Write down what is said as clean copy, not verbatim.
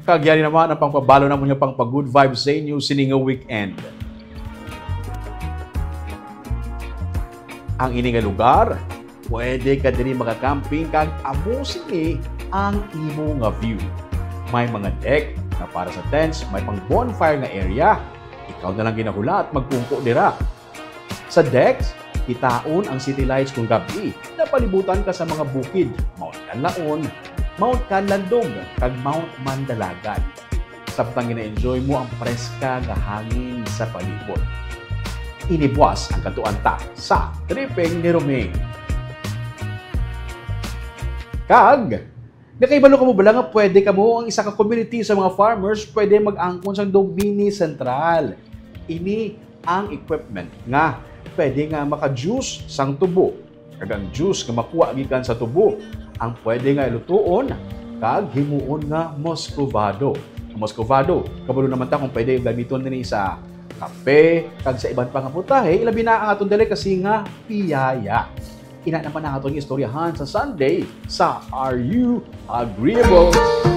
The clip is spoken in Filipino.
Kagyari naman ang pangpabalo na mo niya pang pag-good vibes sa inyo sininga weekend. Ang ini nga lugar, pwede ka din makakamping kag amusin ang imo nga view. May mga deck na para sa tents, may pang bonfire nga area. Ikaw na lang ginahula at magpungko dira. Sa decks, itaon ang city lights kung gabi. Napalibutan ka sa mga bukid, Mount Canlaon, Mount Canlandong, kag Mount Mandalagan. Samtang gina-enjoy mo ang preska nga hangin sa palibot. Inibwas ang katuanta sa tripping ni Romeng. Kag, nakaibalo ka mo ba lang nga pwede ka mo ang isa ka community sa mga farmers pwede mag-angkon sa Domini Central. Ini ang equipment nga pwede nga maka-juice sang tubo. Kag ang juice nga makuha gikan sa tubo ang pwede nga ilutuon kag himuon nga muscovado. Ang muscovado, kabalo naman ta kung pwede gamiton din sa kape, kag sa iban pang putahe, ilabi na ang atong delicacy nga piyaya. Ina naman ang atong istoryahan sa Sunday sa Are You Agreeable?